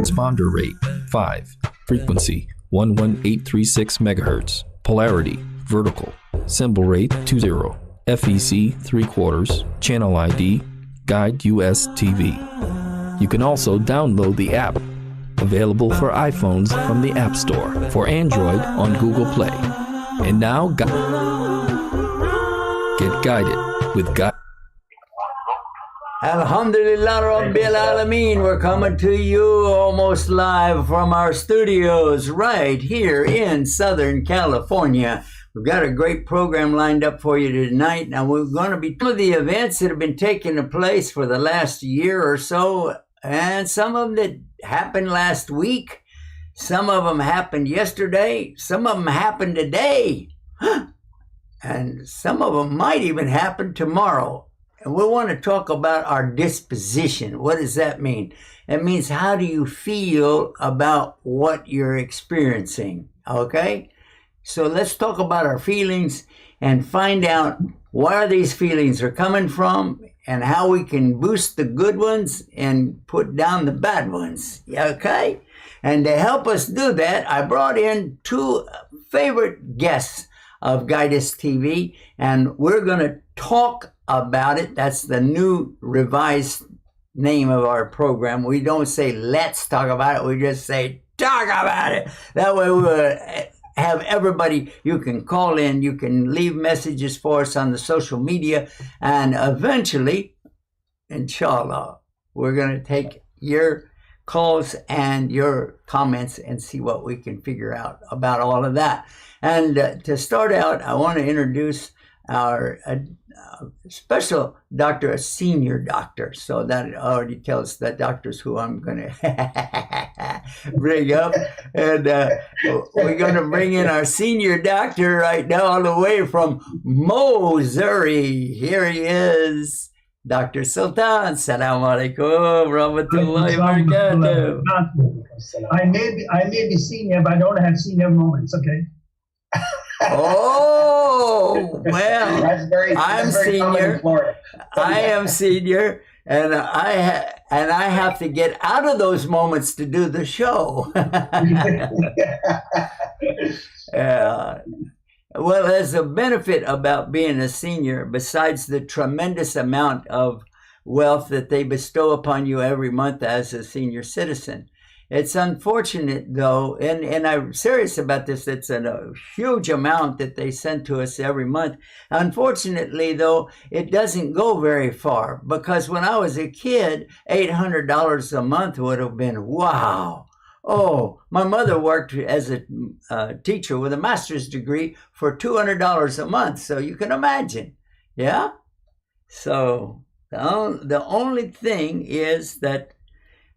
transponder rate 5, frequency 11836 MHz, polarity vertical, symbol rate 20, FEC 3/4, channel ID, Guide US TV. You can also download the app, available for iPhones from the App Store, for Android on Google Play. And now, get guided with God. Alhamdulillah Rabbil Alameen. We're coming to you almost live from our studios right here in Southern California. We've got a great program lined up for you tonight. Now, we're going to be some of the events that have been taking place for the last year or so, and some of them that happened last week. Some of them happened yesterday. Some of them happened today. And some of them might even happen tomorrow. And we want to talk about our disposition. What does that mean? It means, how do you feel about what you're experiencing? Okay? So let's talk about our feelings and find out where these feelings are coming from and how we can boost the good ones and put down the bad ones. Okay? And to help us do that, I brought in two favorite guests of Guidus TV, and we're going to talk about it. That's the new revised name of our program. We don't say let's talk about it, we just say talk about it. That way we'll have everybody, you can call in, you can leave messages for us on the social media, and eventually, inshallah, we're going to take your calls and your comments and see what we can figure out about all of that. And to start out, I want to introduce our special doctor, a senior doctor. So that already tells the doctors who I'm going to bring up. And we're going to bring in our senior doctor right now, all the way from Missouri. Here he is, Dr. Sultan. Assalamu alaikum, rahmatullahi wa barakatuh. I may be senior, but I don't have senior moments, okay? Oh, well, I'm senior. I am senior, and I have to get out of those moments to do the show. Well, there's a benefit about being a senior, besides the tremendous amount of wealth that they bestow upon you every month as a senior citizen. It's unfortunate, though, and I'm serious about this, it's a huge amount that they send to us every month. Unfortunately, though, it doesn't go very far, because when I was a kid, $800 a month would have been, wow. Oh, my mother worked as a teacher with a master's degree for $200 a month, so you can imagine, yeah? So the only thing is that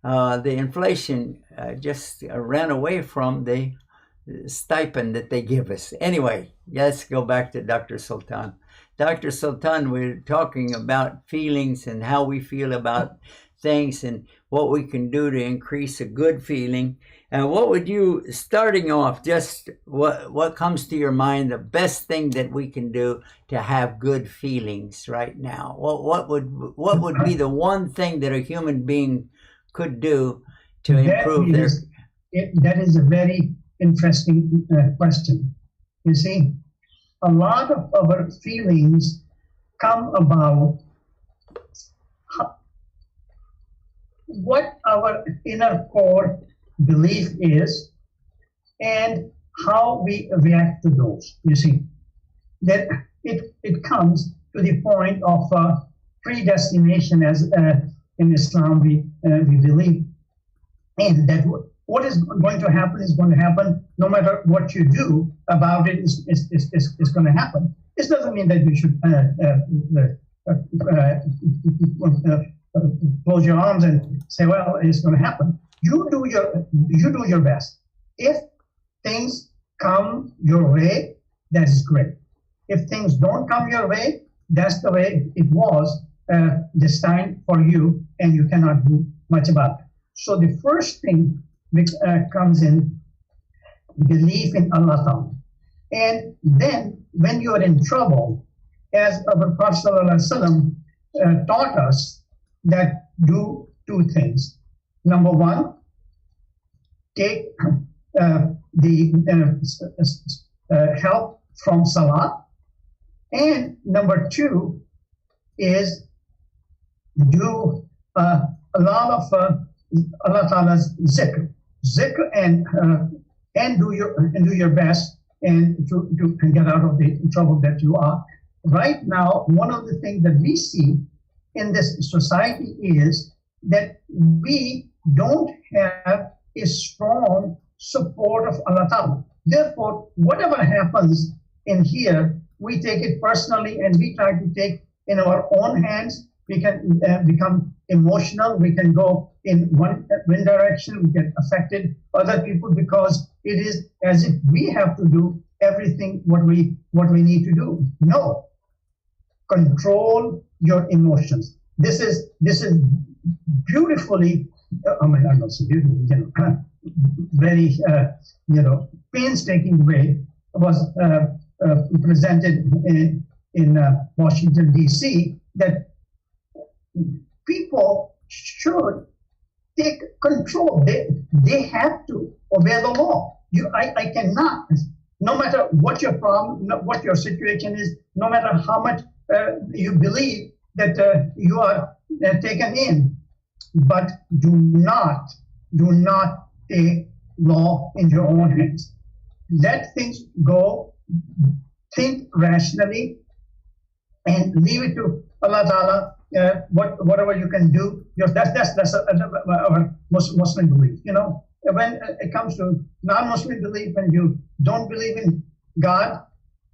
the inflation just ran away from the stipend that they give us. Anyway, let's go back to Dr. Sultan. Dr. Sultan, we're talking about feelings and how we feel about things and what we can do to increase a good feeling. And what would you, starting off, just what comes to your mind, the best thing that we can do to have good feelings right now? What would be the one thing that a human being could do to improve That is a very interesting question. You see, a lot of our feelings come about what our inner core belief is and how we react to those. You see, that it comes to the point of predestination, as in Islam we believe, and that what is going to happen is going to happen. No matter what you do about it, is going to happen. This doesn't mean that you should close your arms and say, "Well, it's going to happen." You do your best. If things come your way, that is great. If things don't come your way, that's the way it was destined for you, and you cannot do much about it. So the first thing which comes in, belief in Allah Ta'ala. And then when you are in trouble, as our Prophet ﷺ taught us, that do two things. Number one, take the help from Salah. And number two is do a lot of Allah Ta'ala's zikr, and do your best and to get out of the trouble that you are. Right now, one of the things that we see in this society is that we don't have a strong support of Allah Ta'ala. Therefore, whatever happens in here, we take it personally and we try to take in our own hands. We can become emotional. We can go in one direction. We get affected other people because it is as if we have to do everything what we need to do. No, control your emotions. This is beautifully. I mean, I'm not so beautiful. Very painstaking way was presented in Washington D.C. that people should take control. They have to obey the law. I cannot, no matter what your problem, what your situation is, no matter how much you believe that you are taken in, but do not take law in your own hands. Let things go. Think rationally and leave it to Allah Ta'ala. Whatever you can do, that's our Muslim belief. When it comes to non-Muslim belief, when you don't believe in God,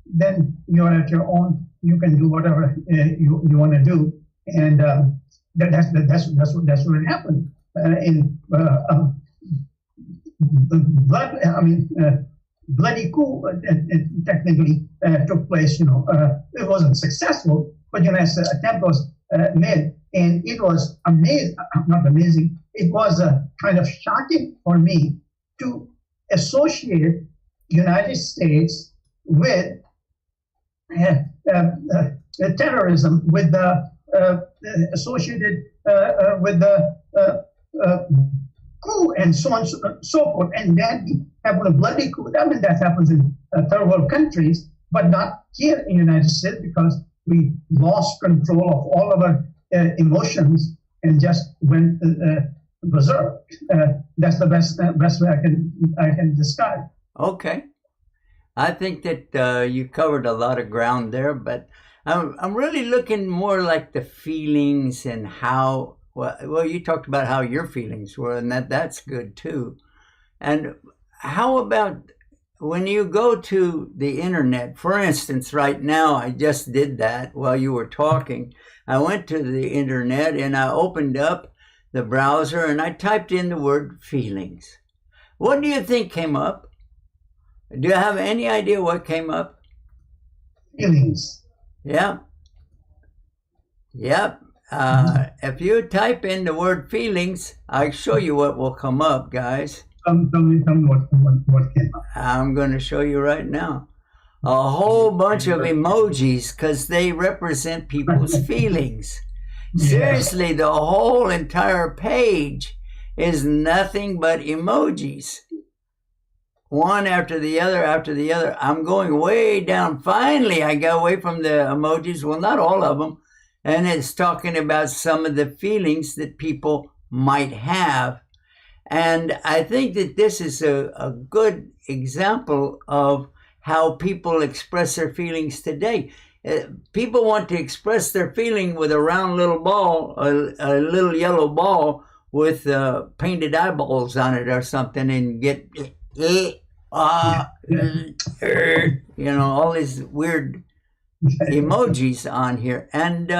then you're at your own. You can do whatever you want to do, and that's what happened in bloody coup technically took place. It wasn't successful, but an attempt was made, and it was not amazing. It was kind of shocking for me to associate United States with terrorism, with the associated with the coup and so on and so forth, and then happen a bloody coup. I mean, that happens in third world countries, but not here in the United States, because we lost control of all of our emotions and just went berserk. That's the best way I can describe. Okay, I think that you covered a lot of ground there, but I'm really looking more like the feelings and how. Well, you talked about how your feelings were, and that's good too. And how about when you go to the internet? For instance, right now, I just did that while you were talking. I went to the internet and I opened up the browser and I typed in the word feelings. What do you think came up? Do you have any idea what came up? Feelings. Yep. If you type in the word feelings, I'll show you what will come up, guys. Tell me what came up. I'm going to show you right now. A whole bunch of emojis, because they represent people's feelings. Seriously, the whole entire page is nothing but emojis. One after the other after the other. I'm going way down. Finally, I got away from the emojis. Well, not all of them. And it's talking about some of the feelings that people might have. And I think that this is a good example of how people express their feelings today. People want to express their feeling with a round little ball, a little yellow ball with painted eyeballs on it or something, and get, all these weird emojis on here. And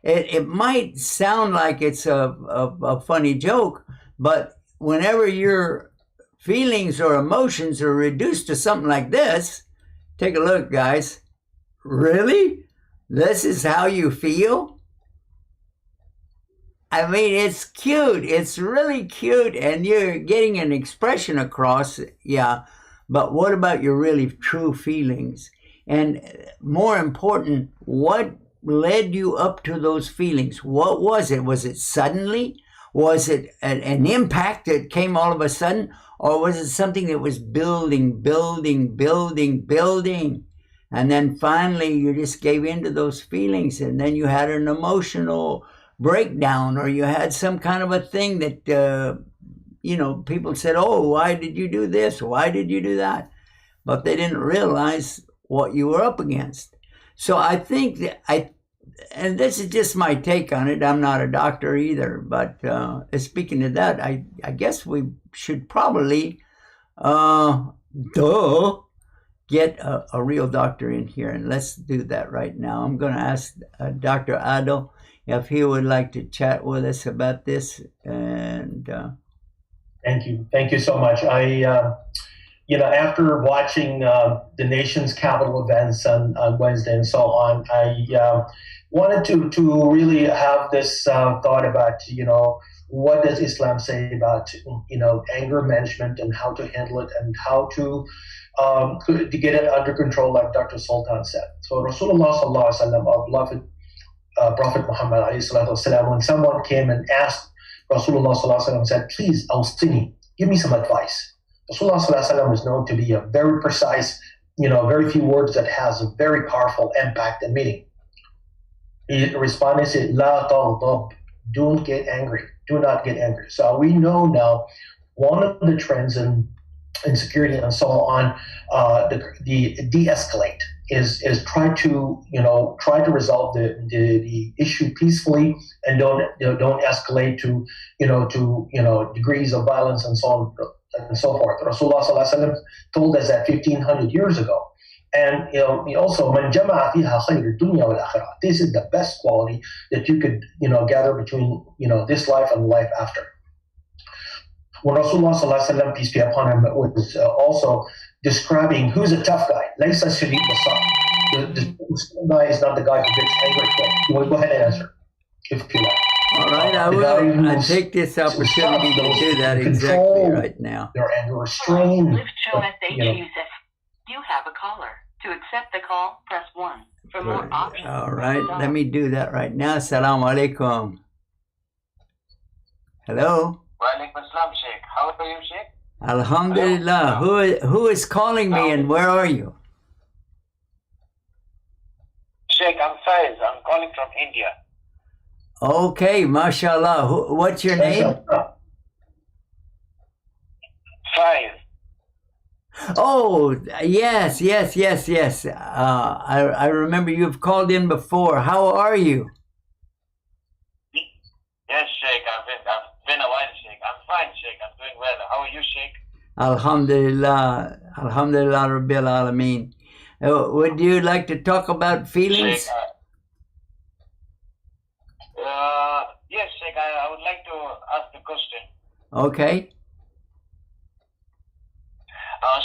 it might sound like it's a funny joke, but whenever your feelings or emotions are reduced to something like this, take a look, guys. Really? This is how you feel? I mean, it's cute. It's really cute, and you're getting an expression across, yeah. But what about your really true feelings? And more important, what led you up to those feelings? What was it? Was it suddenly? Was it an impact that came all of a sudden, or was it something that was building, and then finally you just gave in to those feelings, and then you had an emotional breakdown, or you had some kind of a thing that people said, "Oh, why did you do this? Why did you do that?" But they didn't realize what you were up against. So I think that and this is just my take on it. I'm not a doctor either, but speaking to that, I guess we should probably get a real doctor in here, and let's do that right now. I'm going to ask Dr. Adel if he would like to chat with us about this. And thank you so much. After watching the nation's capital events on Wednesday and so on, I wanted to really have this thought about, what does Islam say about, anger management and how to handle it and how to get it under control, like Dr. Sultan said. So Rasulullah sallallahu alaihi wasallam, our beloved Prophet Muhammad alayhi salatu wasalam, when someone came and asked Rasulullah sallallahu alaihi wasallam, said, "Please, awsini, give me some advice." Rasulullah sallallahu alaihi wasallam was known to be a very precise, very few words that has a very powerful impact and meaning. He responded, said, "La taghdab, don't get angry. Do not get angry." So we know now one of the trends in security and so on, the de-escalate is try to resolve the issue peacefully, and don't escalate to degrees of violence and so on and so forth. Rasulullah sallallahu alaihi wasallam told us that 1500 years ago. And he also, "Man jama'a fiha khayr dunya wal akhirah." This is the best quality that you could gather between this life and life after. When Rasulullah sallallahu alaihi wasallam, peace be upon him, was also describing who's a tough guy. Laysa shadid basar. The guy is not the guy who gets angry quick. You want to go ahead and answer, if you like. All right, I will. I take this opportunity to do that exactly right now. Their anger restrained. You have a caller. To accept the call, press 1. For more options. All right, let me do that right now. Assalamu alaikum. Hello. Wa alaikum assalam, Sheikh. How are you, Sheikh? Alhamdulillah. Who is calling me, and where are you? Sheikh, I'm Faiz. I'm calling from India. Okay, mashallah. What's your name? Faiz. Oh, yes. I remember you've called in before. How are you? Yes, Sheikh. I've been a while, Sheikh. I'm fine, Sheikh. I'm doing well. How are you, Sheikh? Alhamdulillah. Alhamdulillah Rabbil Alameen. Would you like to talk about feelings? Sheikh, yes, Sheikh. I would like to ask the question. Okay.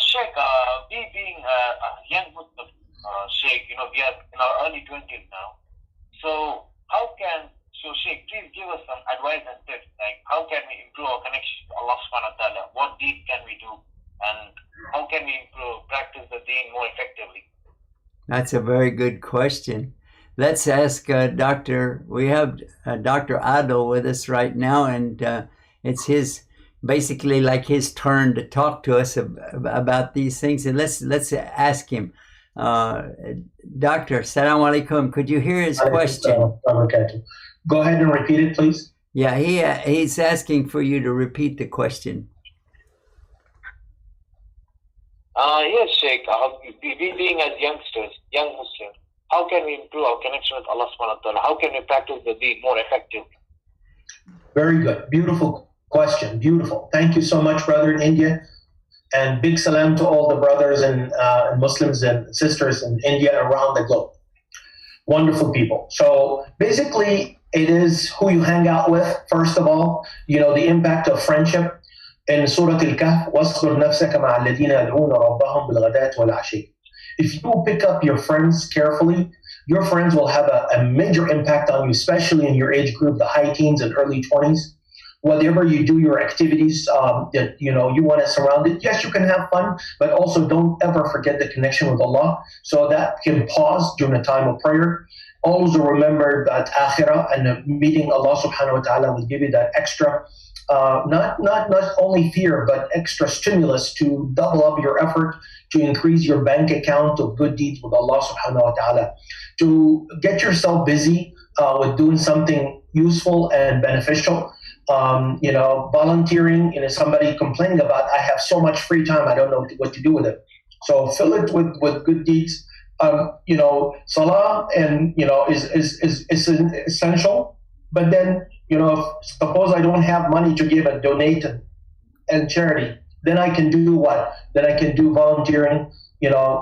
Sheikh, we being a young Muslim, Sheikh, we are in our early 20s now. So Sheikh, please give us some advice and tips, like how can we improve our connection to Allah subhanahu wa ta'ala? What deeds can we do? And how can we practice the deen more effectively? That's a very good question. Let's ask we have Dr. Adel with us right now, and it's basically like his turn to talk to us about these things. And let's ask him. Doctor, Assalamu alaikum. Could you hear his question? Go ahead and repeat it, please. Yeah, he's asking for you to repeat the question. Yes, Sheikh. We being as youngsters, young Muslims, how can we improve our connection with Allah subhanahu wa ta'ala? How can we practice the deen more effectively? Very good. Beautiful question. Beautiful. Thank you so much, brother in India. And big salam to all the brothers and Muslims and sisters in India and around the globe. Wonderful people. So basically, it is who you hang out with, first of all. The impact of friendship. In Surah Al-Kahf, وَاصْبِرْ نَفْسَكَ مَعَ الَّذِينَ يَدْعُونَ رَبَّهُمْ بِالْغَدَاةِ وَالْعَشِيِّ. If you pick up your friends carefully, your friends will have a major impact on you, especially in your age group, the high teens and early 20s. Whatever you do, your activities that you want to surround it. Yes, you can have fun, but also don't ever forget the connection with Allah. So that can pause during a time of prayer. always remember that akhirah and meeting Allah subhanahu wa ta'ala will give you that extra, not only fear, but extra stimulus to double up your effort, to increase your bank account of good deeds with Allah subhanahu wa ta'ala, to get yourself busy with doing something useful and beneficial. Volunteering, somebody complaining about, I have so much free time, I don't know what to do with it. So fill it with good deeds. Salah is essential. But then, suppose I don't have money to give and donate and charity, then I can do what? Then I can do volunteering,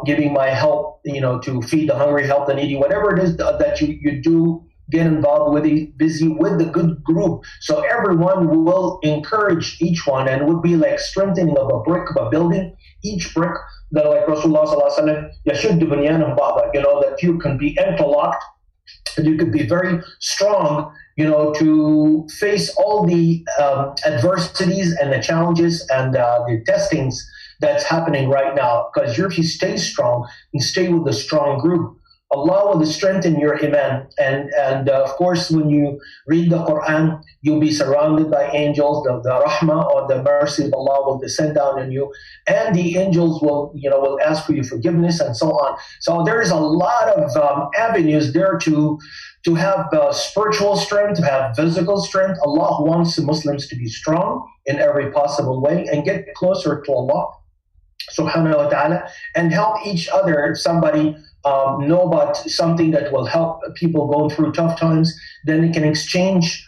giving my help, to feed the hungry, help the needy, whatever it is that you do. Get involved with it, busy with the good group. So everyone will encourage each one, and it would be like strengthening of a brick of a building. Each brick, that like Rasulullah sallallahu alaihi wasallam, yashuddu bunyanahum ba'da, that you can be interlocked, and you could be very strong, to face all the adversities and the challenges and the testings that's happening right now. Because if you stay strong and stay with a strong group, Allah will strengthen your iman. And of course, when you read the Quran, you'll be surrounded by angels. The rahmah or the mercy of Allah will descend down on you. And the angels will ask for your forgiveness and so on. So there's a lot of avenues there to have spiritual strength, to have physical strength. Allah wants the Muslims to be strong in every possible way and get closer to Allah subhanahu wa ta'ala and help each other. If somebody know about something that will help people going through tough times, then they can exchange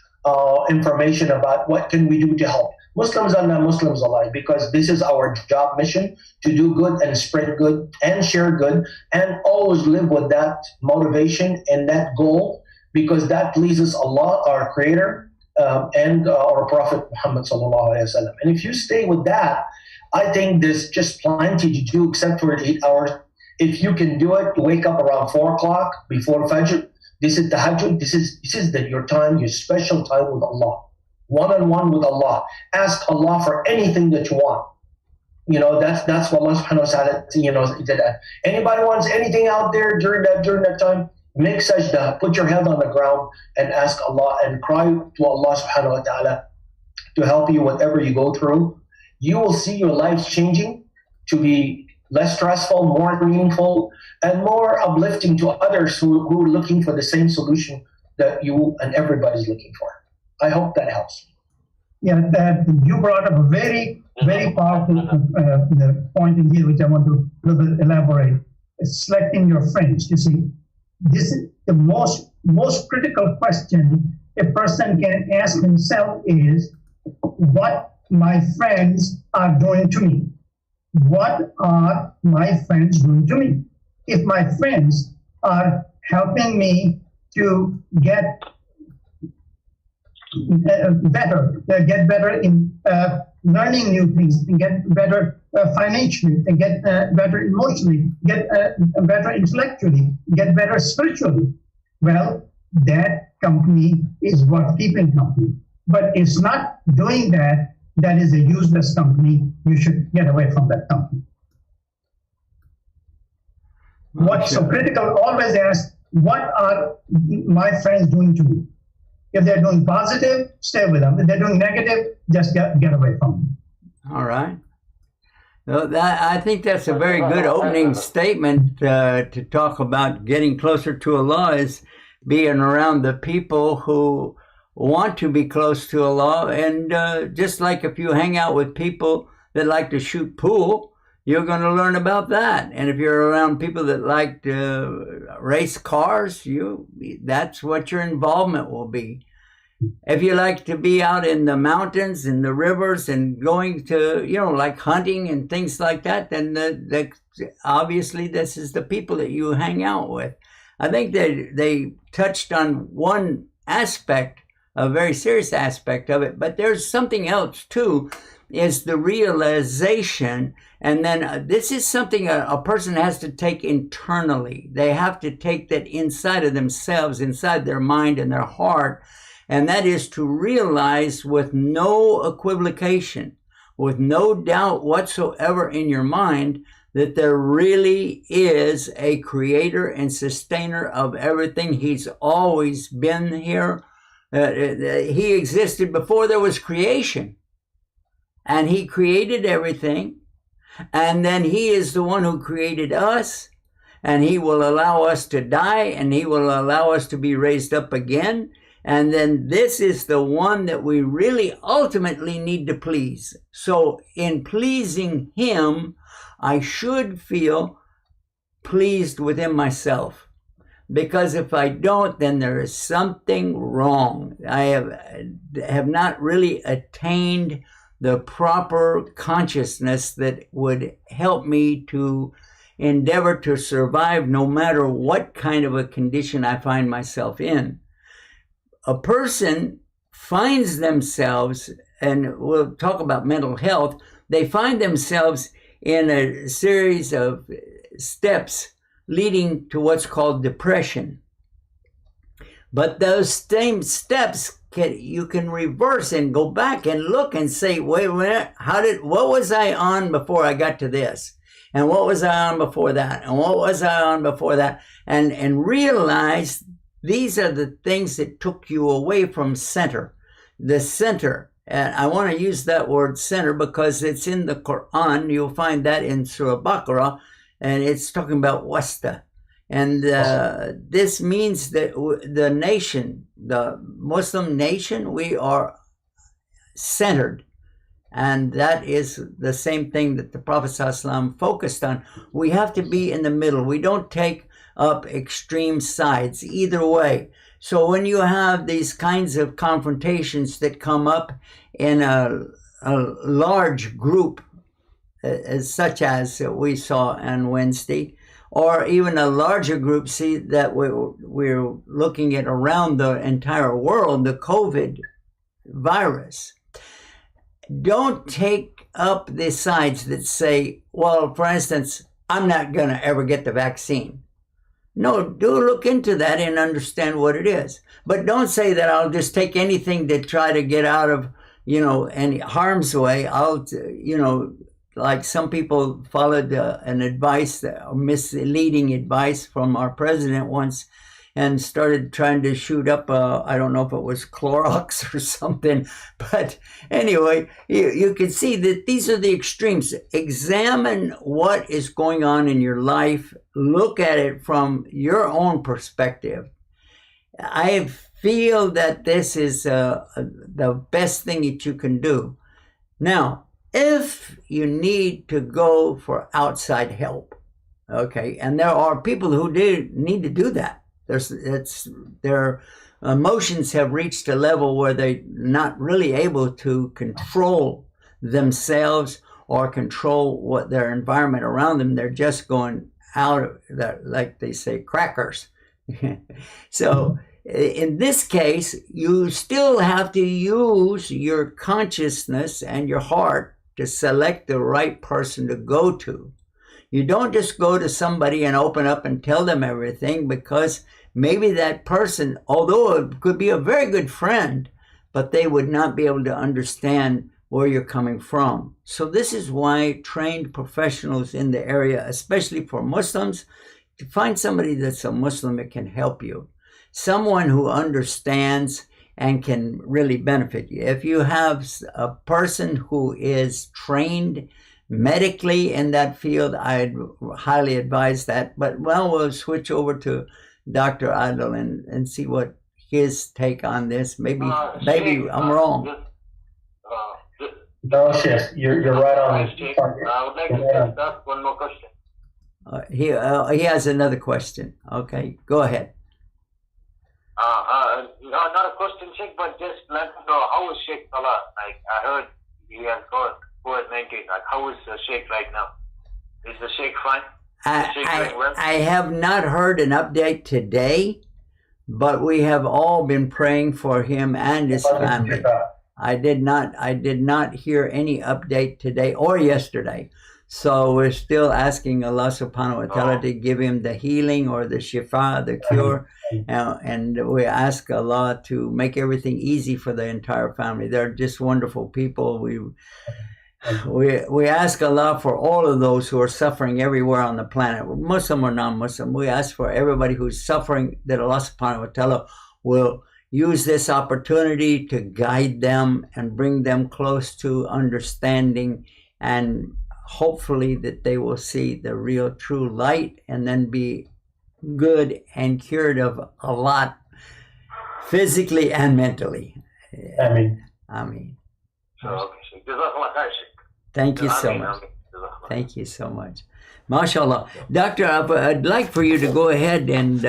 information about what can we do to help Muslims and non-Muslims alike, because this is our job mission, to do good and spread good and share good, and always live with that motivation and that goal, because that pleases Allah, our Creator, and our Prophet Muhammad sallallahu alaihi wasallam. And if you stay with that, I think there's just plenty to do except for 8 hours. If you can do it, wake up around 4 o'clock before Fajr. This is tahajjud. This is your time, your special time with Allah, one-on-one with Allah. Ask Allah for anything that you want. That's what Allah subhanahu wa ta'ala, did. Anybody wants anything out there during that time, make sajda, put your head on the ground and ask Allah and cry to Allah subhanahu wa ta'ala to help you whatever you go through. You will see your life changing to be less stressful, more meaningful, and more uplifting to others who are looking for the same solution that you and everybody's looking for. I hope that helps. Yeah, that you brought up a very, very powerful point in here, which I want to elaborate. It's selecting your friends. You see, this is the most critical question a person can ask himself is, what my friends are doing to me? What are my friends doing to me? If my friends are helping me to get better in learning new things, and get better financially, and get better emotionally, get better intellectually, get better spiritually, well, that company is worth keeping company. But it's not doing that. That is a useless company. You should get away from that company. What's so critical? Always ask, what are my friends doing to me? If they're doing positive, stay with them. If they're doing negative, just get away from them. All right. Well, I think that's a very good opening statement to talk about getting closer to Allah, is being around the people who want to be close to Allah. And just like if you hang out with people that like to shoot pool, you're going to learn about that. And if you're around people that like to race cars, that's what your involvement will be. If you like to be out in the mountains and the rivers and going to, like hunting and things like that, then obviously this is the people that you hang out with. I think they touched on one aspect, a very serious aspect of it, but there's something else too, is the realization. And then this is something a person has to take internally. They have to take that inside of themselves, inside their mind and their heart. And that is to realize with no equivocation, with no doubt whatsoever in your mind, that there really is a creator and sustainer of everything. He's always been here. He existed before there was creation. And he created everything. And then he is the one who created us. And he will allow us to die, and he will allow us to be raised up again. And then this is the one that we really ultimately need to please. So in pleasing him, I should feel pleased within myself. Because if I don't, then there is something wrong. I have not really attained the proper consciousness that would help me to endeavor to survive no matter what kind of a condition I find myself in. A person finds themselves, and we'll talk about mental health, they find themselves in a series of steps leading to what's called depression. But those same steps you can reverse and go back and look and say, wait a minute, what was I on before I got to this? And what was I on before that? And what was I on before that? And realize these are the things that took you away from center. The center. And I want to use that word center because it's in the Quran. You'll find that in Surah Baqarah. And it's talking about wasta. And this means that the nation, the Muslim nation, we are centered. And that is the same thing that the Prophet ﷺ focused on. We have to be in the middle. We don't take up extreme sides either way. So when you have these kinds of confrontations that come up in a large group, such as we saw on Wednesday, or even a larger group, see that we're looking at around the entire world, the COVID virus. Don't take up the sides that say, well, for instance, I'm not going to ever get the vaccine. No, do look into that and understand what it is. But don't say that I'll just take anything to try to get out of, any harm's way. Like some people followed an advice, misleading advice from our president once, and started trying to shoot up, I don't know if it was Clorox or something. But anyway, you can see that these are the extremes. Examine what is going on in your life. Look at it from your own perspective. I feel that this is the best thing that you can do. Now, if you need to go for outside help, okay, and there are people who do need to do that. Their emotions have reached a level where they're not really able to control themselves or control what their environment around them. They're just going out of that, like they say, crackers. So in this case, you still have to use your consciousness and your heart to select the right person to go to. You don't just go to somebody and open up and tell them everything, because maybe that person, although it could be a very good friend, but they would not be able to understand where you're coming from. So this is why trained professionals in the area, especially for Muslims, to find somebody that's a Muslim that can help you. Someone who understands and can really benefit you. If you have a person who is trained medically in that field, I'd highly advise that. But we'll switch over to Dr. Adil and see what his take on this. Maybe I'm wrong. No, yes, you're right on. I would like to ask one more question. He has another question. Okay, go ahead. Not a question, Sheikh, but just let me know, how is Sheikh Salah? Like, I heard he has got COVID-19. Like, how is Sheikh right now? Is the Sheikh fine? I have not heard an update today, but we have all been praying for him and his family. I did not hear any update today or yesterday. So we're still asking Allah subhanahu wa ta'ala to give him the healing or the shifa, the cure. And we ask Allah to make everything easy for the entire family. They're just wonderful people. We ask Allah for all of those who are suffering everywhere on the planet, Muslim or non-Muslim. We ask for everybody who's suffering that Allah subhanahu wa ta'ala will use this opportunity to guide them and bring them close to understanding, and hopefully that they will see the real true light and then be good and cured of a lot, physically and mentally. I mean, Okay, Sheikh. Jazakallah khair, Sheikh. Thank you so Ameen, much. ameen. Jazakallah. Thank you so much. MashaAllah. Doctor, I'd like for you to go ahead and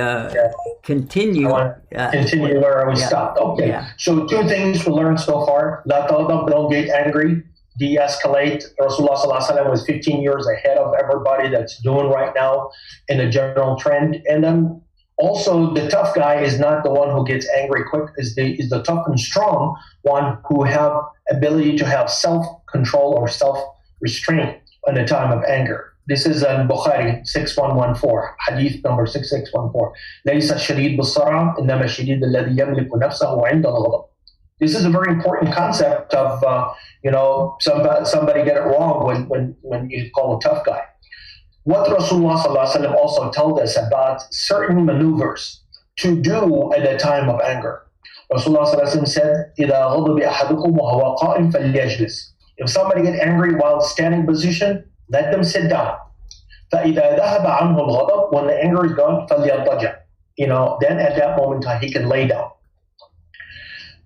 continue. I want to continue where we stopped. Okay. Yeah. So 2 things we learned so far. Don't get angry. De-escalate. Rasulullah sallallahu alaihi wasallam was 15 years ahead of everybody that's doing right now in the general trend. And then also the tough guy is not the one who gets angry quick, is the tough and strong one who have ability to have self-control or self-restraint in a time of anger. This is in Bukhari 6114, hadith number 6614. ليس الشديد بالسرعة إنما الشديد الذي يملك نفسه عند الغضب. This is a very important concept of somebody get it wrong when you call a tough guy. What Rasulullah sallallahu alaihi wasallam also told us about certain maneuvers to do at a time of anger. Rasulullah sallallahu alaihi wasallam said, إذا غضب أحدكم وهو قائم فليجلس. If somebody get angry while standing position, let them sit down. فإذا ذهب عنه الغضب, when the anger is gone, فليضطجع. Then at that moment he can lay down.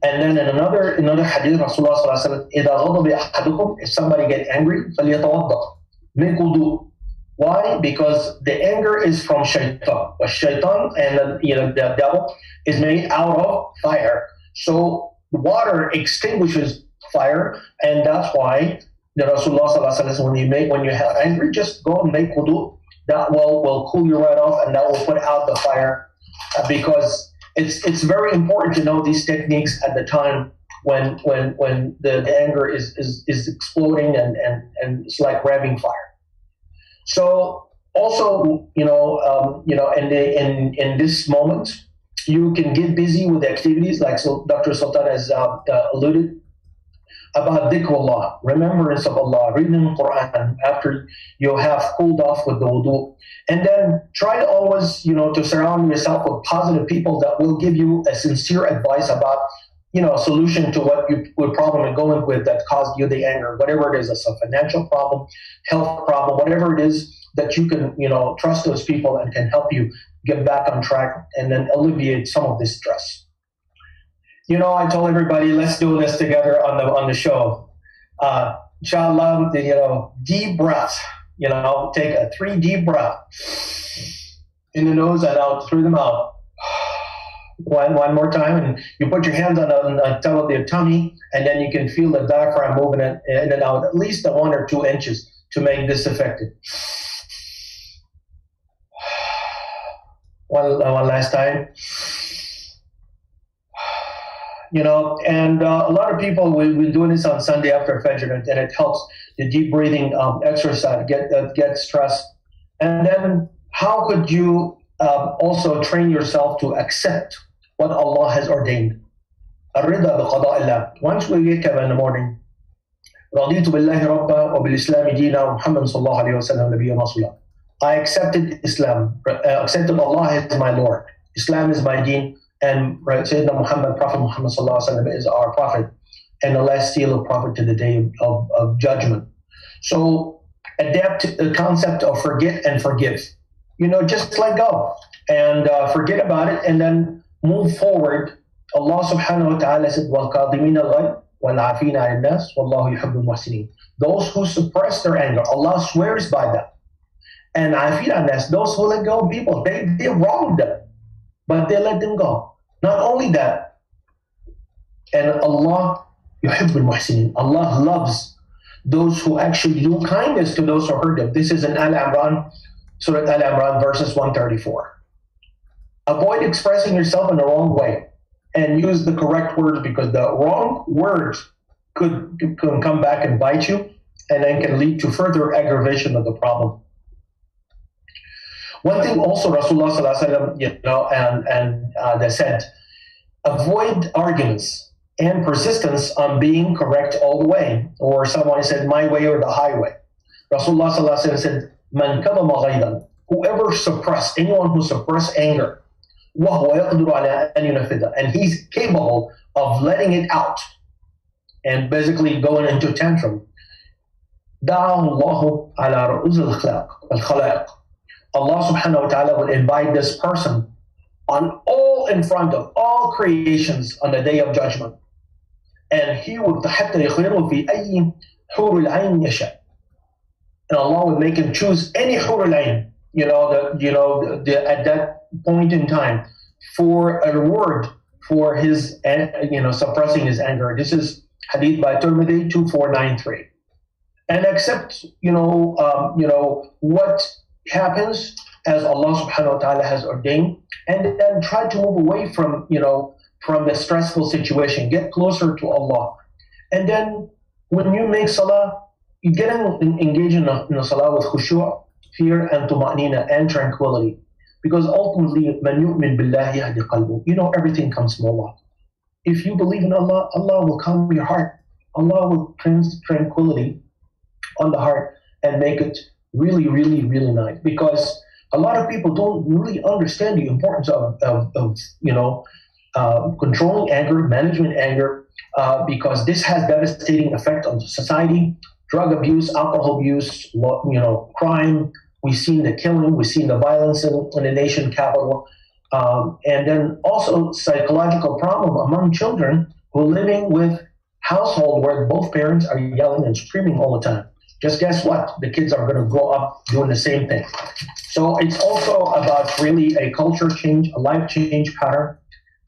And then in another hadith, Rasulullah sallallahu alaihi wasallam, إذا غضب أحدكم, if somebody get angry, فليتوضأ. Make wudu. Why? Because the anger is from shaitan. The shaitan and the devil is made out of fire. So water extinguishes fire, and that's why the Rasulullah sallallahu alaihi wasallam, when you have angry, just go and make wudu. That will cool you right off, and that will put out the fire. Because it's very important to know these techniques at the time when the anger is exploding and it's like grabbing fire. So also, in this moment, you can get busy with activities like Dr. Sultan has alluded about dhikrullah, remembrance of Allah, reading the Quran after you have cooled off with the wudu. And then try to always, to surround yourself with positive people that will give you a sincere advice about, a solution to what you would problem going with that caused you the anger, whatever it is, it's a financial problem, health problem, whatever it is that you can, trust those people and can help you get back on track and then alleviate some of this stress. I told everybody, let's do this together on the show. Inshallah, deep breaths. Take a 3 deep breaths in the nose and out through the mouth. One more time, and you put your hands on the top of your tummy, and then you can feel the diaphragm moving in and out at least 1 or 2 inches to make this effective. One last time. And a lot of people will be doing this on Sunday after Fajr, and it helps the deep breathing exercise, get stress. And then how could you also train yourself to accept what Allah has ordained? الرضا بقضاء الله. Once we wake up in the morning, رضيت بالله ربا وبالإسلام دينا ومحمد صلى الله عليه وسلم نبيا رسولا. I accepted Islam, accepted Allah as my Lord. Islam is my deen, and Sayyidina Muhammad, Prophet Muhammad sallallahu alaihi wasallam is our prophet, and the last seal of prophet to the day of judgment. So adapt the concept of forget and forgive. Just let go and forget about it, and then move forward. Allah subhanahu wa ta'ala said, وَالْقَاضِمِينَ الْغَيْبِ وَالْعَافِينَ عَنِ النَّاسِ وَاللَّهُ يُحِبُّ الْمُحْسِنِينَ. Those who suppress their anger, Allah swears by them. And عَافِينَ عَنِ النَّاسِ, those who let go of people, they wronged them, but they let them go. Not only that, and Allah يُحِبُّ الْمُحْسِنِينَ, Allah loves those who actually do kindness to those who hurt them. This is in Al-Imran, Surah Al-Imran, verses 134. Avoid expressing yourself in the wrong way and use the correct words, because the wrong words could come back and bite you, and then can lead to further aggravation of the problem. One thing also Rasulullah sallallahu alaihi wasallam, they said, avoid arguments. and persistence on being correct all the way. Or someone said, my way or the highway. Rasulullah sallallahu alaihi wasallam said, Man kadama ghaydan, whoever suppress, anyone who suppress anger, وَهُوَ يَقْدُرُ عَلَىٰ أَنْ يُنَفِّذَ, and he's capable of letting it out and basically going into tantrum. دَعَهُ اللَّهُ عَلَىٰ رُؤُوسِ الْخَلَائِقِ. Allah subhanahu wa ta'ala will invite this person in front of all creations on the day of judgment. And he would حتى يخيره في أي حور العين يشاء. And Allah would make him choose any حور العين, at that point in time, for a reward for his, suppressing his anger. This is Hadith by Tirmidhi 2493. And accept, what happens as Allah subhanahu wa ta'ala has ordained, and then try to move away from the stressful situation, get closer to Allah. And then when you make salah, you get engaged in a salah with khushu', fear and tuma'nina and tranquility. Because ultimately, man yu'min billahi yahdi qalbu. Everything comes from Allah. If you believe in Allah, Allah will calm your heart. Allah will tranquility on the heart and make it really, really, really nice. Because a lot of people don't really understand the importance of controlling anger, management anger, because this has devastating effect on society. Drug abuse, alcohol abuse, crime. We've seen the killing, we've seen the violence in the nation capital, and then also psychological problem among children who are living with household where both parents are yelling and screaming all the time. Just guess what? The kids are going to grow up doing the same thing. So it's also about really a culture change, a life change pattern.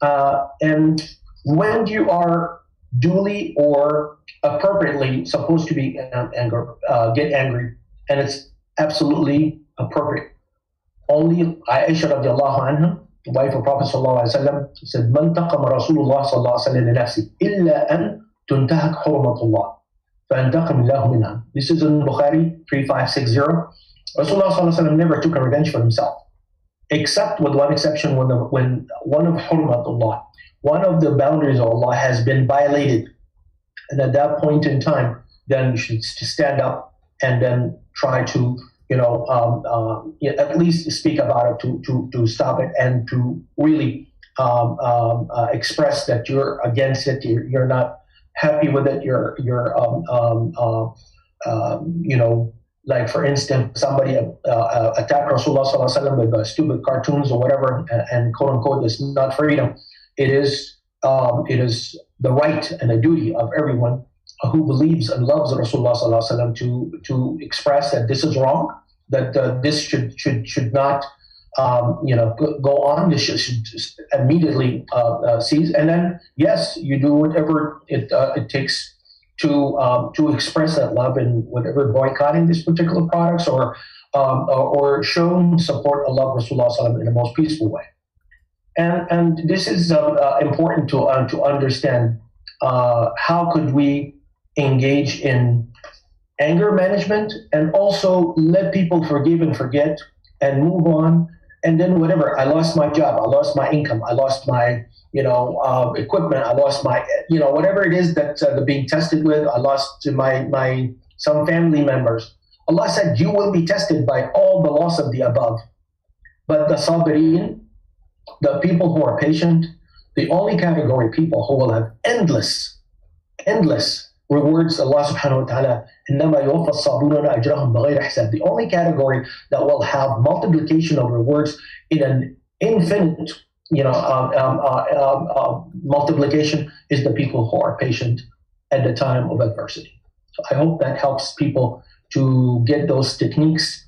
And when you are duly or appropriately supposed to be get angry, and it's absolutely appropriate. Only Aisha radiallahu anha, the wife of Prophet sallallahu alaihi wasallam, said, "Man taqama Rasulullah sallallahu alaihi wasallam li nafsi illa an tuntahak hurmatullah, fa'antaqam Allahu minha." This is in Bukhari 3560. Rasulullah sallallahu alaihi wasallam never took a revenge for himself, except with one exception, when one of hurmatullah, one of the boundaries of Allah has been violated, and at that point in time, then you should stand up and then try to, at least speak about it to stop it and to really express that you're against it, you're not happy with it, like for instance, somebody attacked Rasulullah sallallahu alaihi wasallam with stupid cartoons or whatever, and quote unquote, it's not freedom. It is the right and the duty of everyone who believes and loves Rasulullah sallallahu alaihi wasallam to express that this is wrong, that this should not go on. This should immediately cease. And then yes, you do whatever it takes to express that love, and whatever boycotting these particular products or showing support of love Rasulullah sallallahu alaihi wasallam in the most peaceful way. And this is important to understand. How could we engage in anger management and also let people forgive and forget and move on? And then whatever, I lost my job, I lost my income, I lost my equipment, I lost my whatever it is that they're being tested with, I lost my some family members. Allah said you will be tested by all the loss of the above. But the sabirin, the people who are patient, the only category of people who will have endless rewards, Allah subhanahu wa ta'ala, إِنَّمَا يُوَفَّى الصَّابِرُونَ أَجْرَهُمْ بِغَيْرِ حِسَابٍ. The only category that will have multiplication of rewards in an infinite multiplication is the people who are patient at the time of adversity. So I hope that helps people to get those techniques,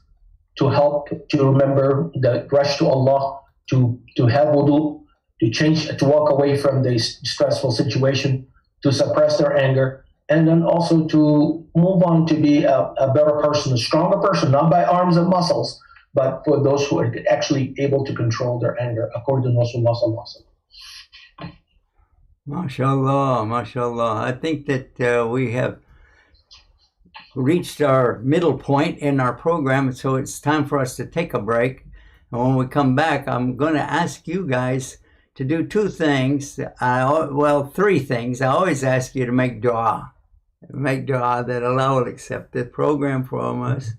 to help to remember the rush to Allah, to have wudu, to walk away from the stressful situation, to suppress their anger, and then also to move on to be a better person, a stronger person, not by arms and muscles, but for those who are actually able to control their anger, according to Rasulullah sallallahu alaihi wasallam. MashaAllah, MashaAllah. I think that we have reached our middle point in our program, so it's time for us to take a break. And when we come back, I'm going to ask you guys to do two things. Three things. I always ask you to make dua. Make dua that Allah will accept the program from us.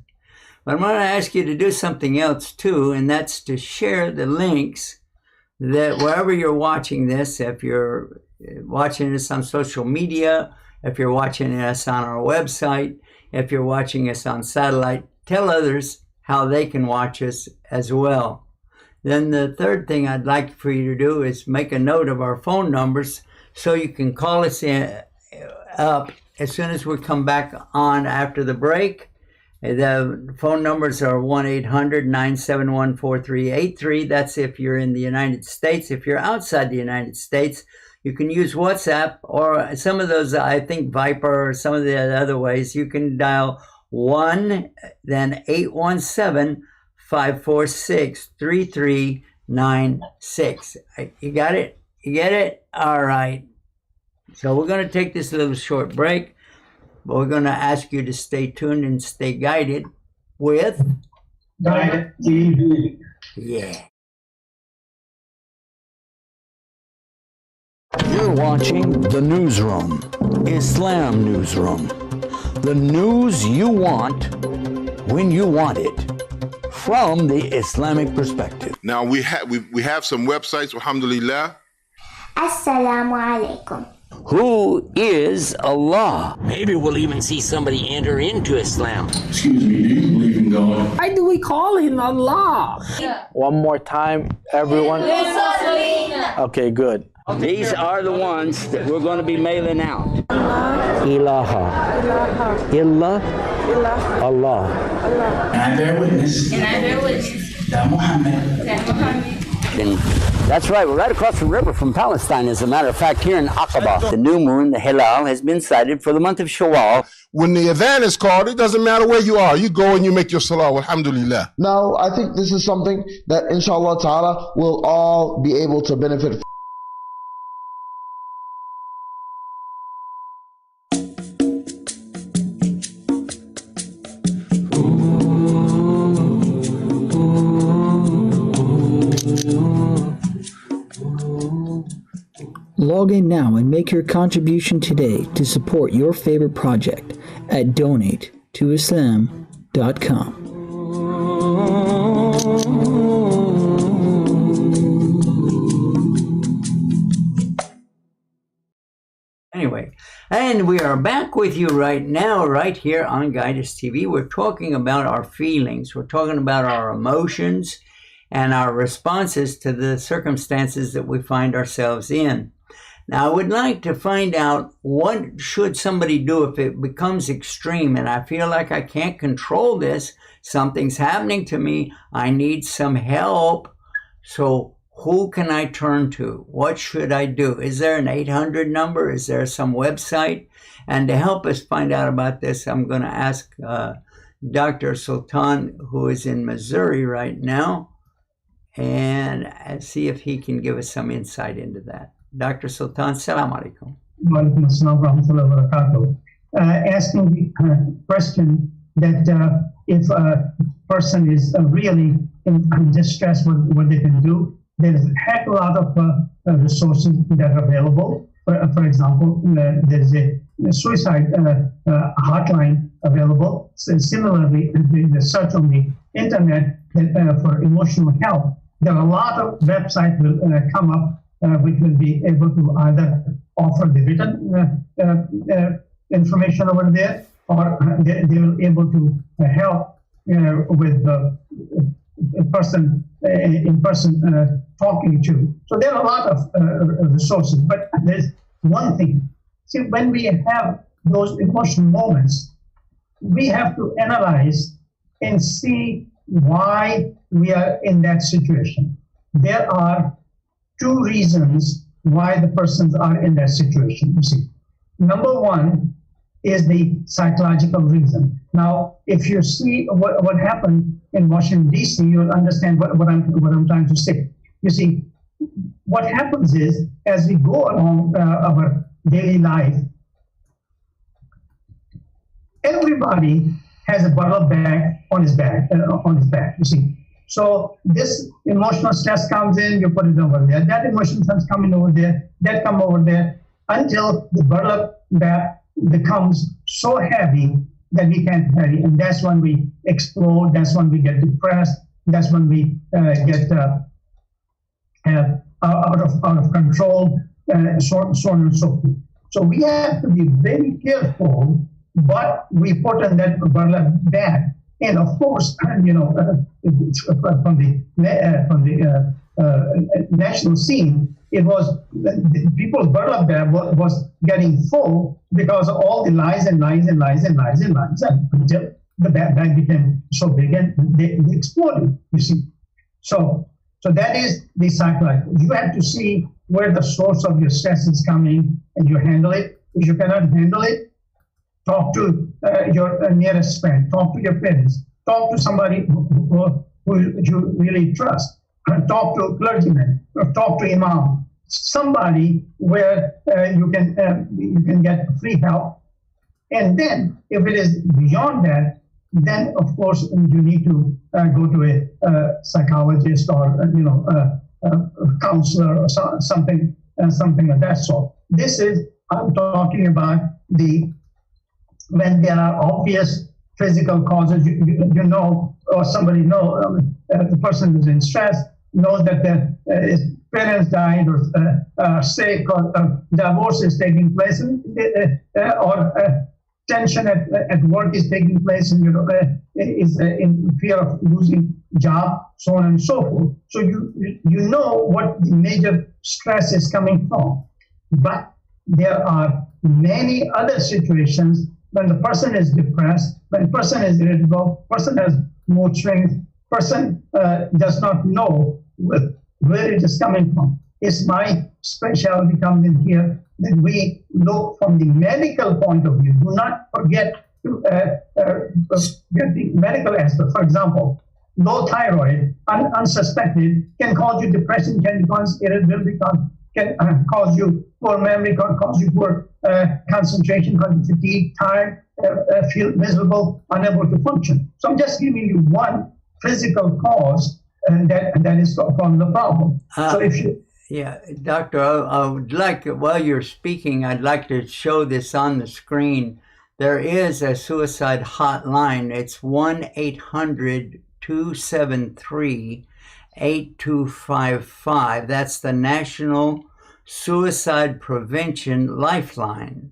But I'm going to ask you to do something else too, and that's to share the links that wherever you're watching this, if you're watching this on social media, if you're watching us on our website, if you're watching us on satellite, tell others how they can watch us as well. Then the third thing I'd like for you to do is make a note of our phone numbers so you can call us up as soon as we come back on after the break. The phone numbers are 1-800-971-4383. That's if you're in the United States. If you're outside the United States, you can use WhatsApp or some of those, I think Viper or some of the other ways. You can dial 1, then 817-546-3396. You got it? You get it? All right. So we're going to take this little short break, but we're going to ask you to stay tuned and stay guided with Guided TV. Yeah. You're watching The Newsroom, Islam Newsroom. The news you want when you want it, from the Islamic perspective. Now we have some websites, alhamdulillah. Assalamu alaikum. Who is Allah? Maybe we'll even see somebody enter into Islam. Excuse me, do you believe in God? Why do we call him Allah? One more time, everyone. Okay, good. These are the ones that we're going to be mailing out. Ilaha. Illah. Allah. And I bear witness. That Muhammad. And that's right. We're right across the river from Palestine, as a matter of fact, here in Aqaba. The new moon, the Hilal, has been sighted for the month of Shawwal. When the adhan is called, it doesn't matter where you are. You go and you make your salah, alhamdulillah. Now, I think this is something that, inshallah ta'ala, we'll all be able to benefit from. Log in now and make your contribution today to support your favorite project at donatetoislam.com. Anyway, and we are back with you right now, right here on Guidus TV. We're talking about our feelings. We're talking about our emotions and our responses to the circumstances that we find ourselves in. Now, I would like to find out, what should somebody do if it becomes extreme and I feel like I can't control this, something's happening to me, I need some help. So who can I turn to? What should I do? Is there an 800 number? Is there some website? And to help us find out about this, I'm going to ask Dr. Sultan, who is in Missouri right now, and see if he can give us some insight into that. Dr. Sultan, salam alaikum. Walaikum assalam wa rahmatullahi wa barakatuh. Asking the question that if a person is really in distress, what they can do, there's a heck of a lot of resources that are available. For example, there's a suicide hotline available. So similarly, the search on the internet for emotional help, there are a lot of websites will come up which will be able to either offer the written information over there, or they will be able to help with the person in person talking to. So there are a lot of resources, but there's one thing. See, when we have those emotional moments, we have to analyze and see why we are in that situation. There are two reasons why the persons are in that situation, you see. Number one is the psychological reason. Now, if you see what happened in Washington, D.C., you'll understand what I'm trying to say. You see, what happens is, as we go along our daily life, everybody has a bottle bag on his back, you see. So this emotional stress comes in, you put it over there. That emotional stress coming over there, that come over there, until the burlap that becomes so heavy that we can't carry. And that's when we explode. That's when we get depressed. That's when we get out of control, so on and so forth. So we have to be very careful what we put in that burlap bag. And of course, from the national scene, it was people's burlap bag was getting full because of all the lies and lies and lies and lies and lies, until the bag became so big and they exploded. You see, so that is the cycle. You have to see where the source of your stress is coming, and you handle it. If you cannot handle it, talk to your nearest friend, talk to your parents, talk to somebody who you really trust, talk to a clergyman, or talk to imam, somebody where you can get free help. And then, if it is beyond that, then of course you need to go to a psychologist or a counselor or something of that sort. This is, I'm talking about when there are obvious physical causes, you know, or somebody knows, the person who's in stress knows that his parents died or sick or divorce is taking place, or tension at work is taking place, and is in fear of losing job, so on and so forth. So you know what the major stress is coming from. But there are many other situations when the person is depressed, when the person is irritable, person has mood swings, person does not know where it is coming from. It's my specialty comes in here that we look from the medical point of view. Do not forget to get the medical aspect. For example, low thyroid, unsuspected, can cause you depression, can cause irritability, can cause you poor memory, can cause you poor concentration, cause you fatigue, tired, feel miserable, unable to function. So I'm just giving you one physical cause, and that is from the problem. So if you... Yeah, Doctor, I would like, while you're speaking, I'd like to show this on the screen. There is a suicide hotline. It's 1-800-273-8255. That's the National Suicide Prevention Lifeline.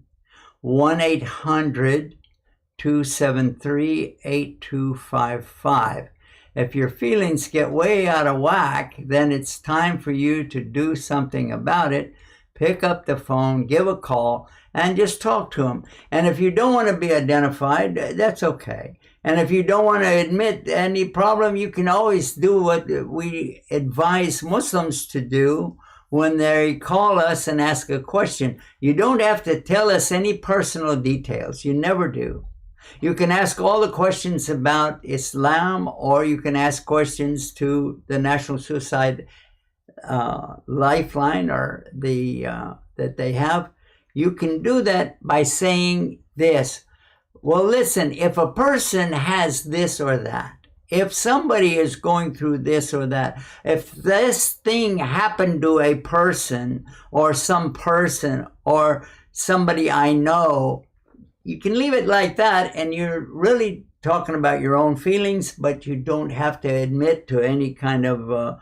1-800-273-8255. If your feelings get way out of whack, then it's time for you to do something about it. Pick up the phone, give a call, and just talk to them. And if you don't want to be identified, that's okay. And if you don't want to admit any problem, you can always do what we advise Muslims to do when they call us and ask a question. You don't have to tell us any personal details. You never do. You can ask all the questions about Islam, or you can ask questions to the National Suicide Lifeline, or that they have. You can do that by saying this. Well, listen, if a person has this or that, if somebody is going through this or that, if this thing happened to a person or some person or somebody I know, you can leave it like that, and you're really talking about your own feelings, but you don't have to admit to any kind of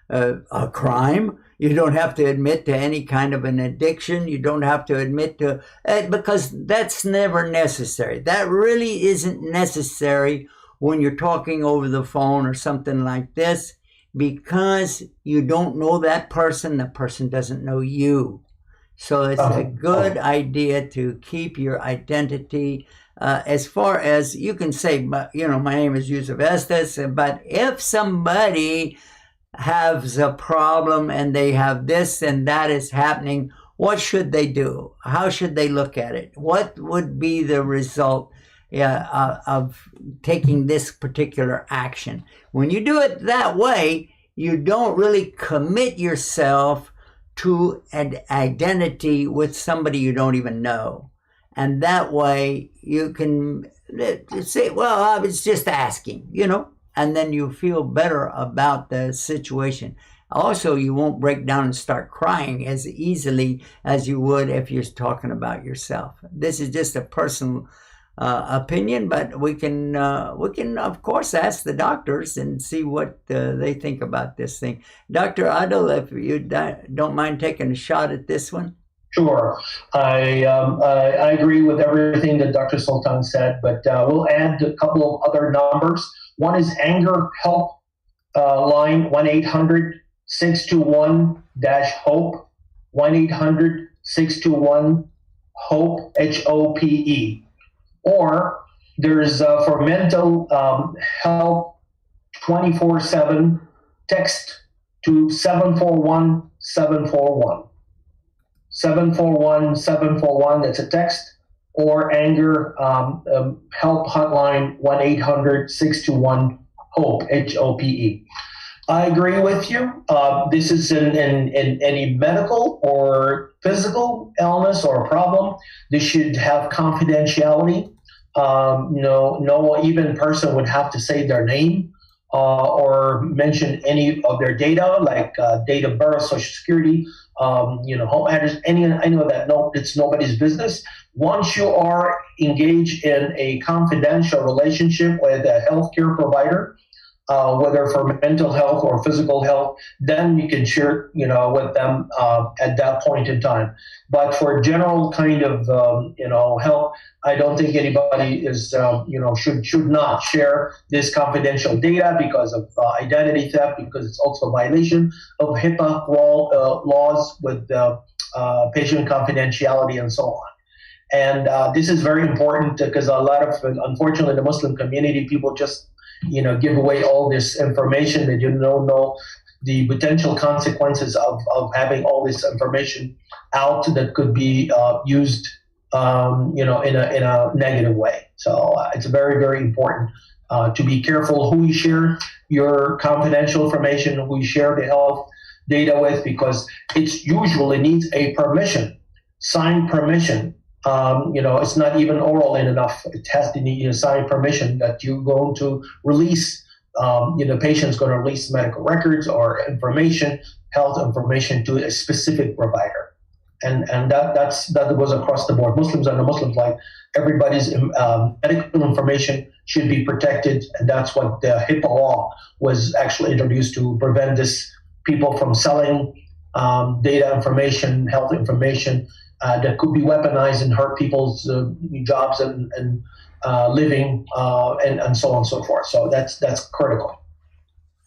a crime. You don't have to admit to any kind of an addiction. You don't have to admit to, because that's never necessary. That really isn't necessary when you're talking over the phone or something like this, because you don't know that person doesn't know you. So it's a good idea to keep your identity. As far as you can say, my name is Yusuf Estes, but if somebody has a problem and they have this and that is happening, what should they do? How should they look at it? What would be the result of taking this particular action? When you do it that way, you don't really commit yourself to an identity with somebody you don't even know. And that way you can say, well, I was just asking, and then you feel better about the situation. Also, you won't break down and start crying as easily as you would if you're talking about yourself. This is just a personal opinion, but we can of course ask the doctors and see what they think about this thing. Dr. Adil, if you don't mind taking a shot at this one. Sure. I agree with everything that Dr. Sultan said, but we'll add a couple of other numbers. One is anger help line 1-800-621-HOPE, 1-800-621-HOPE, HOPE. Or there's for mental help 24/7, text to 741-741. 741-741, that's a text, or anger help hotline 1-800-621-HOPE, HOPE. I agree with you. This is in any medical or physical illness or problem. This should have confidentiality. No even person would have to say their name or mention any of their data, like date of birth, social security, home address, any of that. No, it's nobody's business. Once you are engaged in a confidential relationship with a healthcare provider, whether for mental health or physical health, then you can share, with them at that point in time. But for general kind of, help, I don't think anybody is, should not share this confidential data because of identity theft, because it's also a violation of HIPAA laws with patient confidentiality and so on. And this is very important because a lot of, unfortunately, the Muslim community, people just give away all this information. They don't know the potential consequences of having all this information out that could be used, in a negative way. So it's very, very important to be careful who you share your confidential information, who you share the health data with, because it's usually needs a permission, signed permission. It's not even oral enough. It has to need signed permission that you're going to release, the patient's going to release medical records or information, health information to a specific provider. And that goes across the board. Muslims and non-Muslims, like everybody's medical information should be protected. And that's what the HIPAA law was actually introduced to prevent people from selling data information, health information, that could be weaponized and hurt people's jobs and living and so on and so forth. So that's critical.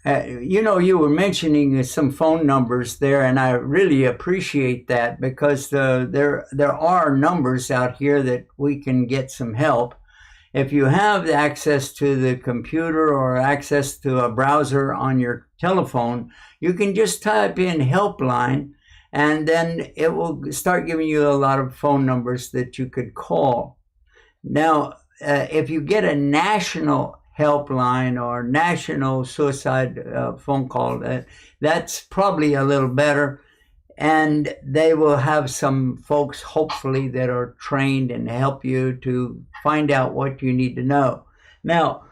You were mentioning some phone numbers there, and I really appreciate that because there are numbers out here that we can get some help. If you have access to the computer or access to a browser on your telephone, you can just type in helpline, and then it will start giving you a lot of phone numbers that you could call. Now, if you get a national helpline or national suicide phone call, that's probably a little better. And they will have some folks, hopefully, that are trained and help you to find out what you need to know. Now,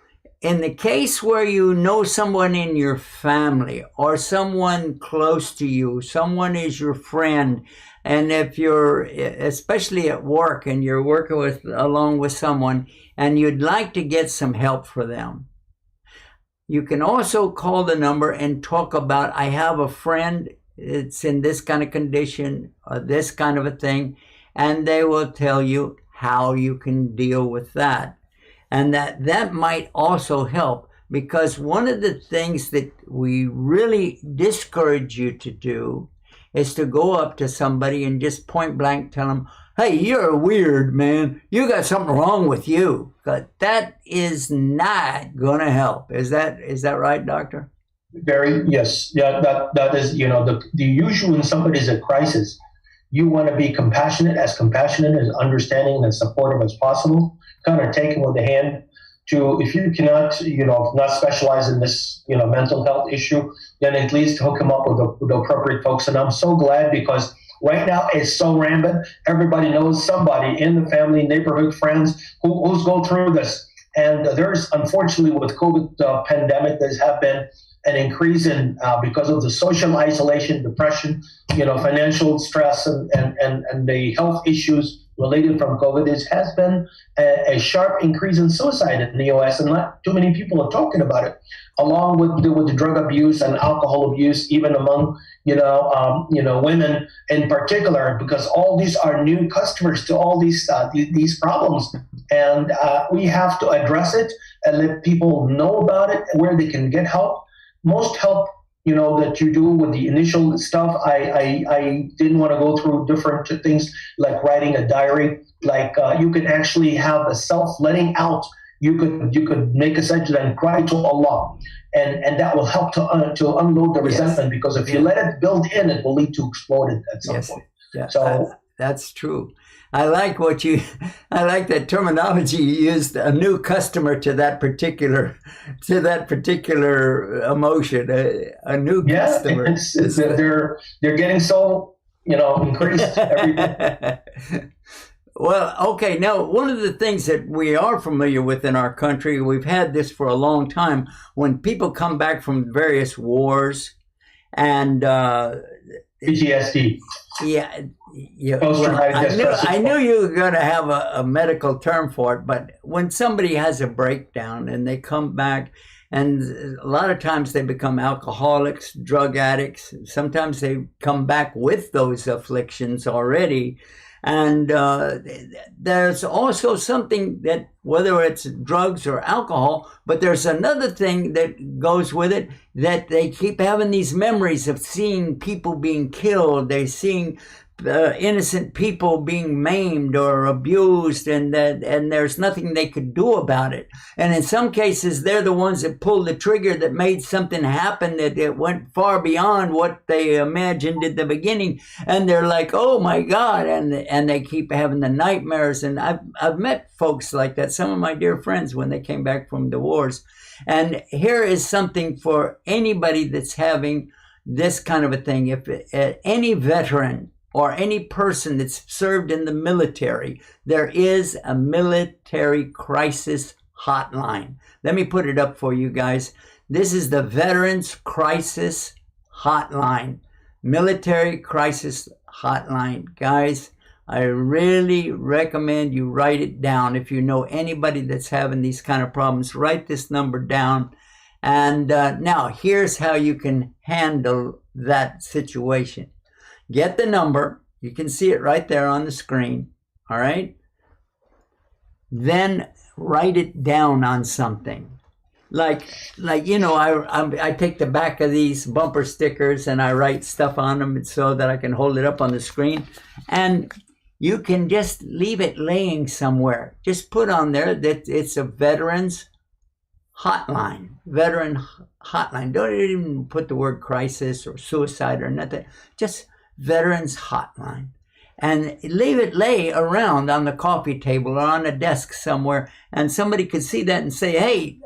in the case where you know someone in your family or someone close to you, someone is your friend, and if you're, especially at work, and you're working along with someone and you'd like to get some help for them, you can also call the number and talk about, I have a friend, it's in this kind of condition, or this kind of a thing, and they will tell you how you can deal with that. And that might also help, because one of the things that we really discourage you to do is to go up to somebody and just point blank tell them, hey, you're weird, man. You got something wrong with you. But that is not going to help. Is that right, doctor? Yes. Yeah, that is, the usual when somebody's at crisis, you want to be compassionate, as understanding and supportive as possible. Kind of take them with the hand to, if you cannot, not specialize in this, mental health issue, then at least hook them up with the appropriate folks. And I'm so glad, because right now it's so rampant. Everybody knows somebody in the family, neighborhood, friends who's going through this. And there's, unfortunately, with COVID pandemic, there's have been an increase in because of the social isolation, depression, financial stress, and the health issues related from COVID. There has been a sharp increase in suicide in the U.S., and not too many people are talking about it, along with the drug abuse and alcohol abuse, even among women in particular, because all these are new customers to all these problems, and we have to address it and let people know about it, where they can get help. Most help, that you do with the initial stuff, I didn't want to go through different things like writing a diary. Like you can actually have a self-letting out. You could make a sajda and cry to Allah, and that will help to unload the resentment. Because if you let it build in, it will lead to exploding at some point. Yeah, so that's true. I like that terminology you used, a new customer to that particular emotion, a new customer. They're getting so, increased every day. Well, okay. Now, one of the things that we are familiar with in our country, we've had this for a long time, when people come back from various wars and PTSD. Yeah. Well, I knew you were going to have a medical term for it, but when somebody has a breakdown and they come back, and a lot of times they become alcoholics, drug addicts, sometimes they come back with those afflictions already. And there's also something that, whether it's drugs or alcohol, but there's another thing that goes with it, that they keep having these memories of seeing people being killed. They're seeing innocent people being maimed or abused, and there's nothing they could do about it. And in some cases, they're the ones that pulled the trigger that made something happen that it went far beyond what they imagined at the beginning. And they're like, oh my God, and they keep having the nightmares. And I've met folks like that, some of my dear friends, when they came back from the wars. And here is something for anybody that's having this kind of a thing. If any veteran or any person that's served in the military, there is a military crisis hotline. Let me put it up for you guys. This is the Veterans Crisis Hotline, Military Crisis Hotline. Guys, I really recommend you write it down. If you know anybody that's having these kind of problems, write this number down. And now, here's how you can handle that situation. Get the number. You can see it right there on the screen. All right. Then write it down on something. Like I take the back of these bumper stickers and I write stuff on them so that I can hold it up on the screen. And you can just leave it laying somewhere. Just put on there that it's a veterans hotline. Veteran hotline. Don't even put the word crisis or suicide or nothing. Just Veterans Hotline, and leave it lay around on the coffee table or on a desk somewhere, and somebody could see that and say, hey,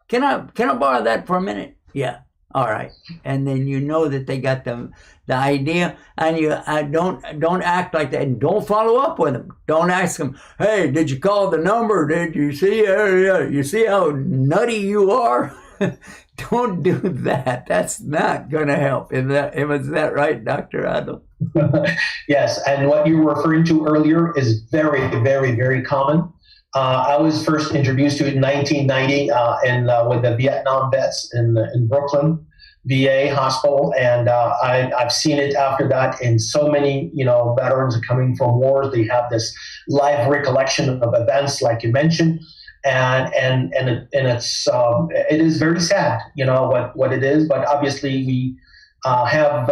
can I borrow that for a minute? Yeah, all right. And then you know that they got the idea, and you don't act like that, and don't follow up with them. Don't ask them, hey, did you call the number? Did you see you see how nutty you are? Don't do that. That's not going to help. Is that right, Dr. Adil? Yes, and what you were referring to earlier is very, very, very common. I was first introduced to it in 1990 with the Vietnam vets in Brooklyn VA hospital, and I've seen it after that in so many veterans coming from wars. They have this live recollection of events like you mentioned. And it is very sad, what it is. But obviously, we have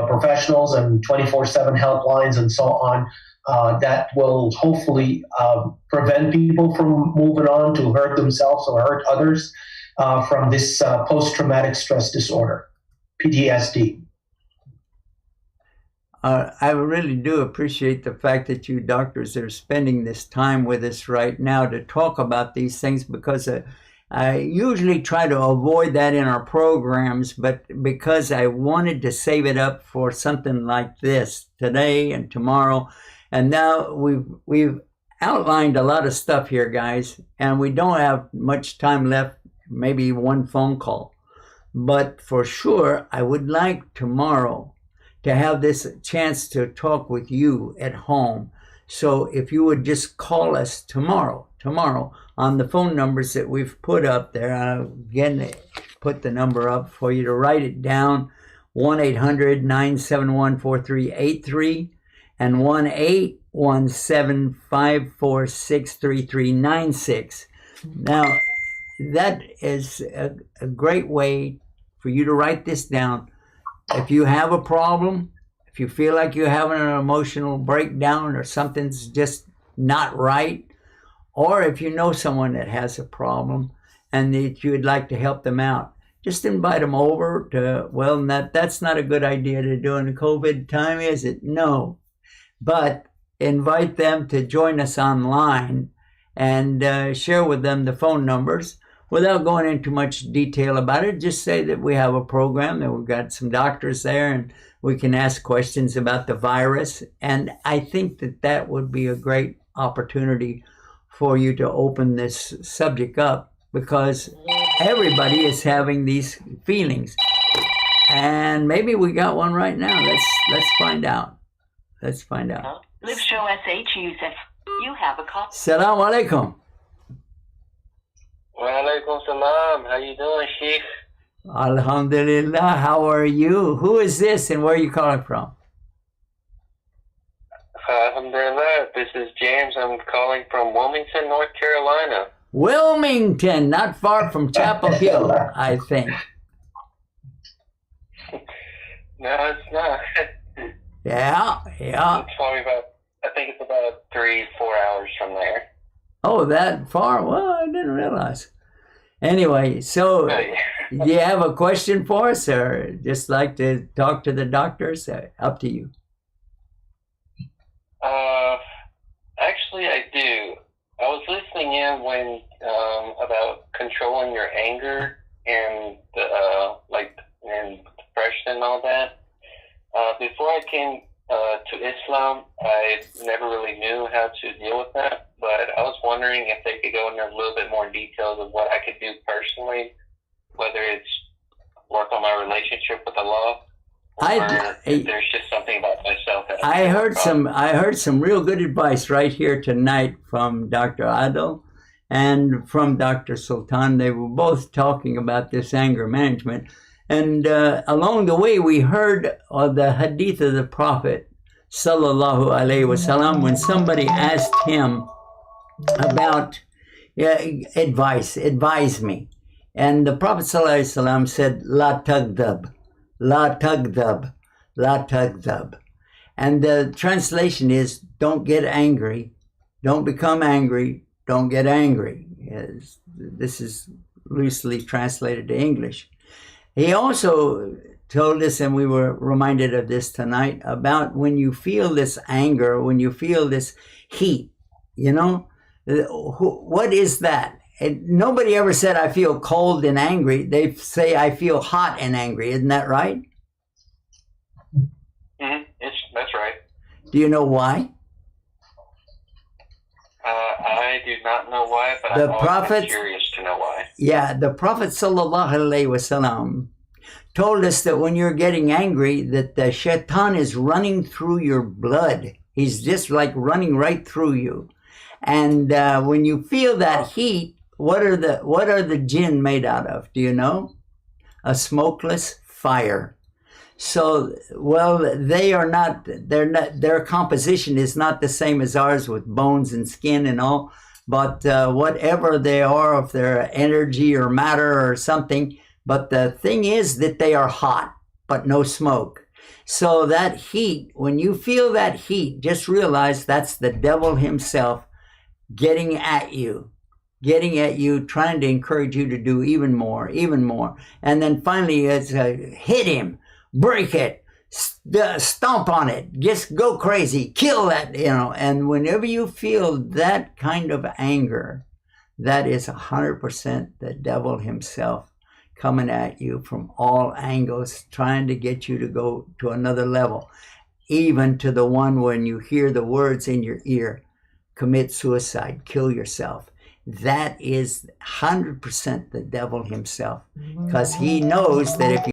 professionals and 24/7 helplines and so on that will hopefully prevent people from moving on to hurt themselves or hurt others from this post-traumatic stress disorder, PTSD. I really do appreciate the fact that you doctors are spending this time with us right now to talk about these things, because I usually try to avoid that in our programs, but because I wanted to save it up for something like this today and tomorrow, and now we've outlined a lot of stuff here, guys, and we don't have much time left, maybe one phone call. But for sure, I would like tomorrow to have this chance to talk with you at home. So if you would just call us tomorrow on the phone numbers that we've put up there. Again, put the number up for you to write it down, 1-800-971-4383 and 1-817-546-3396. Now, that is a great way for you to write this down. If you have a problem, if you feel like you're having an emotional breakdown or something's just not right, or if you know someone that has a problem and that you would like to help them out, just invite them over to, well, that's not a good idea to do in the COVID time, is it? No. But invite them to join us online and share with them the phone numbers without going into much detail about it. Just say that we have a program, that we've got some doctors there and we can ask questions about the virus. And I think that that would be a great opportunity for you to open this subject up, because everybody is having these feelings. And maybe we got one right now. Let's find out. Let's find out. Live Show SH Yusuf. You have a call. Salam alaikum. Wa alaikum salam. How you doing, Sheikh? Alhamdulillah. How are you? Who is this and where are you calling from? Alhamdulillah. This is James. I'm calling from Wilmington, North Carolina. Wilmington, not far from Chapel Hill, I think. No, it's not. Yeah. It's probably I think it's about 3-4 hours from there. Oh, that far? Well, I didn't realize. Anyway, so do you have a question for us, or just like to talk to the doctors? Up to you. Actually, I do. I was listening in when about controlling your anger and and depression and all that. Before I came to Islam, I never really knew how to deal with that. But I was wondering if they could go into a little bit more details of what I could do personally, whether it's work on my relationship with Allah, or if there's just something about myself that I heard some real good advice right here tonight from Dr. Adil and from Dr. Sultan. They were both talking about this anger management. And along the way, we heard the hadith of the Prophet, sallallahu alaihi wasallam, when somebody asked him about advise me. And the Prophet sallallahu alaihi wasallam said, La tagdab, la tagdab, la tagdab. And the translation is, don't get angry, don't become angry, don't get angry. This is loosely translated to English. He also told us, and we were reminded of this tonight, about when you feel this anger, when you feel this heat, what is that? Nobody ever said, I feel cold and angry. They say, I feel hot and angry. Isn't that right? Mm-hmm. That's right. Do you know why? I do not know why, but I'm always curious to know why. Yeah, the Prophet sallallahu alaihi wasallam told us that when you're getting angry, that the shaitan is running through your blood. He's just like running right through you. And when you feel that heat, what are the jinn made out of? Do you know? A smokeless fire. So, well, their composition is not the same as ours with bones and skin and all, but whatever they are, if they're energy or matter or something, but the thing is that they are hot, but no smoke. So that heat, when you feel that heat, just realize that's the devil himself getting at you, trying to encourage you to do even more. And then finally it's hit him. Break it, stomp on it, just go crazy, kill that, and whenever you feel that kind of anger, that is 100% the devil himself coming at you from all angles, trying to get you to go to another level, even to the one when you hear the words in your ear, commit suicide, kill yourself. That is 100% the devil himself, because he knows that if you